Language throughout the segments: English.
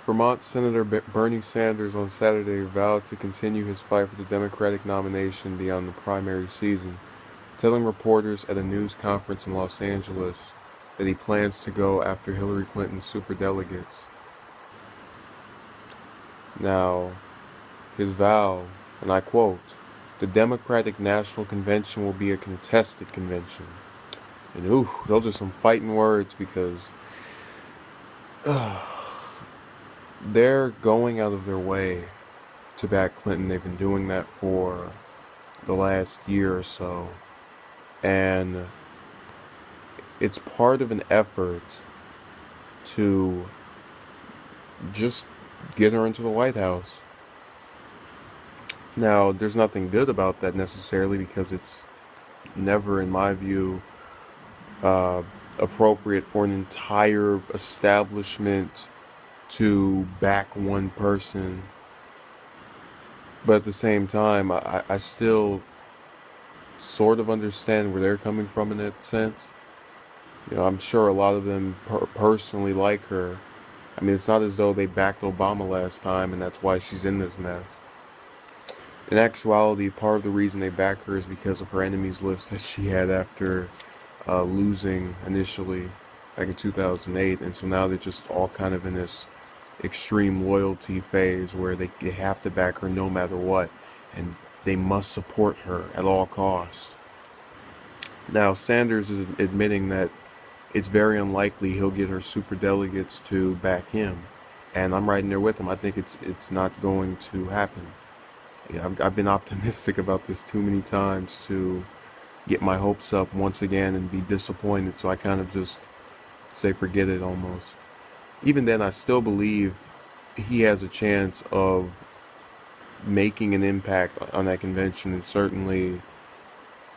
Vermont Senator Bernie Sanders on Saturday vowed to continue his fight for the Democratic nomination beyond the primary season, telling reporters at a news conference in Los Angeles that he plans to go after Hillary Clinton's superdelegates. Now, his vow, and I quote, "The Democratic National Convention will be a contested convention." And ooh, those are some fighting words because they're going out of their way to back Clinton. They've been doing that for the last year or so. And it's part of an effort to just get her into the White House. Now, there's nothing good about that necessarily because it's never, in my view, uh, appropriate for an entire establishment to back one person. But at the same time, I still sort of understand where they're coming from in that sense. You know, I'm sure a lot of them personally like her. I mean, it's not as though they backed Obama last time and that's why she's in this mess. In actuality, part of the reason they back her is because of her enemies list that she had after losing initially back in 2008. And so now they're just all kind of in this extreme loyalty phase where they have to back her no matter what. And they must support her at all costs. Now, Sanders is admitting that it's very unlikely he'll get her superdelegates to back him. And I'm right in there with him. I think it's not going to happen. Yeah, I've been optimistic about this too many times to get my hopes up once again and be disappointed. So I kind of just say forget it almost. Even then, I still believe he has a chance of making an impact on that convention, and certainly,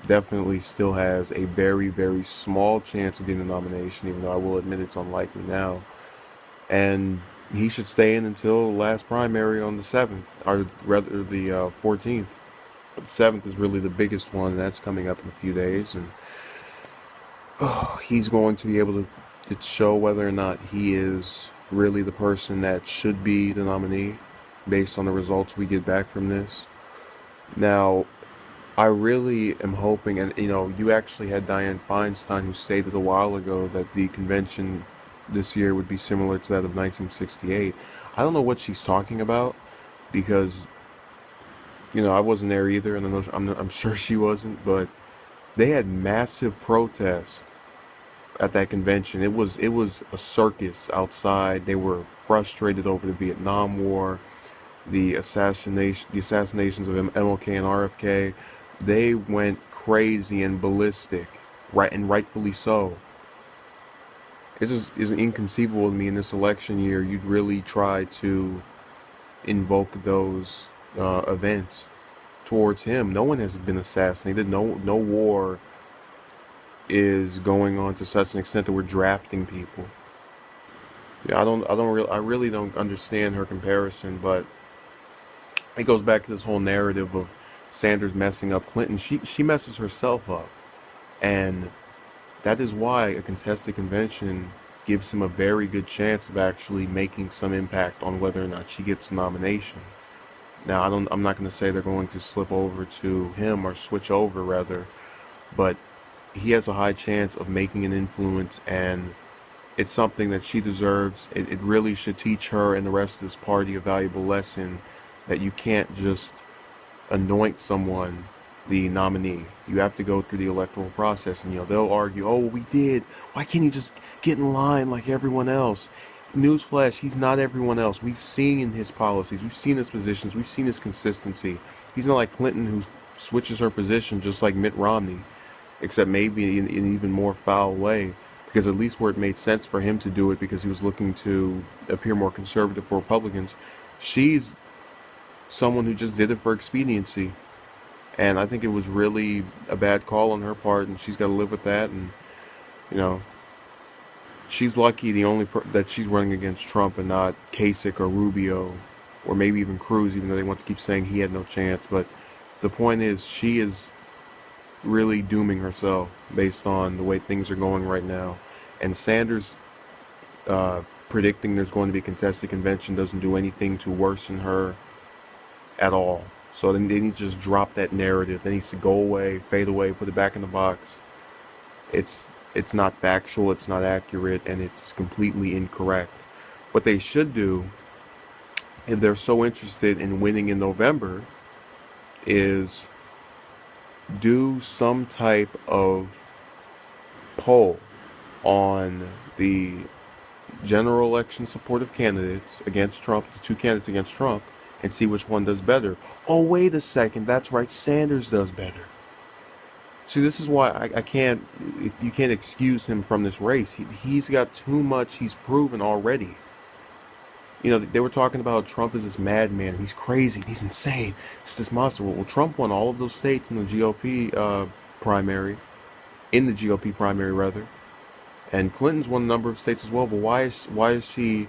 definitely still has a very, very small chance of getting a nomination, even though I will admit it's unlikely now. And he should stay in until the last primary on the 7th, or rather the 14th. But the 7th is really the biggest one, and that's coming up in a few days. And he's going to be able to show whether or not he is really the person that should be the nominee based on the results we get back from this. Now, I really am hoping, and you actually had Dianne Feinstein who stated a while ago that the convention this year would be similar to that of 1968. I don't know what she's talking about because, I wasn't there either, and I'm sure she wasn't, but they had massive protests at that convention. It was a circus outside. They were frustrated over the Vietnam War, the assassinations of MLK and RFK. They went crazy and ballistic, right, and rightfully so. It just is inconceivable to me in this election year you'd really try to invoke those events towards him. No one has been assassinated. No war is going on to such an extent that we're drafting people. Yeah, I really don't understand her comparison, but it goes back to this whole narrative of Sanders messing up Clinton. She messes herself up, and that is why a contested convention gives him a very good chance of actually making some impact on whether or not she gets a nomination. Now, I'm not going to say they're going to slip over to him or switch over rather, but he has a high chance of making an influence, and it's something that she deserves. It really should teach her and the rest of this party a valuable lesson that you can't just anoint someone the nominee. You have to go through the electoral process, and they'll argue, "Oh, we did. Why can't he just get in line like everyone else?" Newsflash: he's not everyone else. We've seen his policies, we've seen his positions, we've seen his consistency. He's not like Clinton, who switches her position just like Mitt Romney, except maybe in an even more foul way. Because at least where it made sense for him to do it, because he was looking to appear more conservative for Republicans, she's someone who just did it for expediency. And I think it was really a bad call on her part, and she's got to live with that. And, she's lucky that she's running against Trump and not Kasich or Rubio or maybe even Cruz, even though they want to keep saying he had no chance. But the point is, she is really dooming herself based on the way things are going right now. And Sanders predicting there's going to be a contested convention doesn't do anything to worsen her at all. So then they need to just drop that narrative. That needs to go away, fade away, put it back in the box. It's not factual, it's not accurate, and it's completely incorrect. What they should do, if they're so interested in winning in November, is do some type of poll on the general election supportive candidates against Trump, the two candidates against Trump, and see which one does better. Oh, wait a second, that's right, Sanders does better. See, this is why you can't excuse him from this race. He's got too much he's proven already. You know, they were talking about Trump as this madman. He's crazy. He's insane. It's this monster. Well, Trump won all of those states in the GOP primary, rather. And Clinton's won a number of states as well. But why is she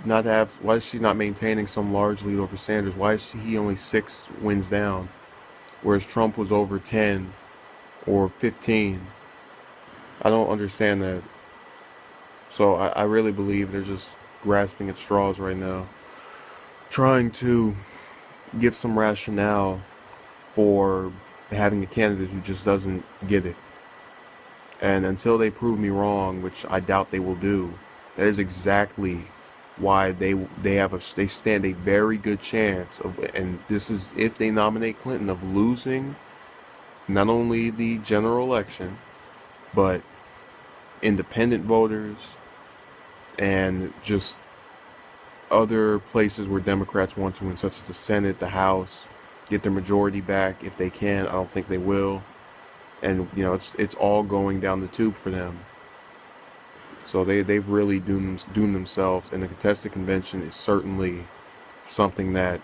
not maintaining some large lead over Sanders? Why is he only 6 wins down, whereas Trump was over 10 or 15? I don't understand that. So I really believe they're just grasping at straws right now, trying to give some rationale for having a candidate who just doesn't get it. And until they prove me wrong, which I doubt they will do, that is exactly why they stand a very good chance of, and this is if they nominate Clinton, of losing not only the general election, but independent voters and just other places where Democrats want to win, such as the Senate, the House, get their majority back if they can. I don't think they will. And, you know, it's all going down the tube for them. So they've really doomed themselves, and the contested convention is certainly something that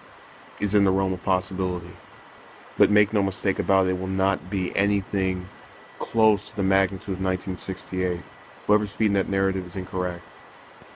is in the realm of possibility. But make no mistake about it, it will not be anything close to the magnitude of 1968. Whoever's feeding that narrative is incorrect.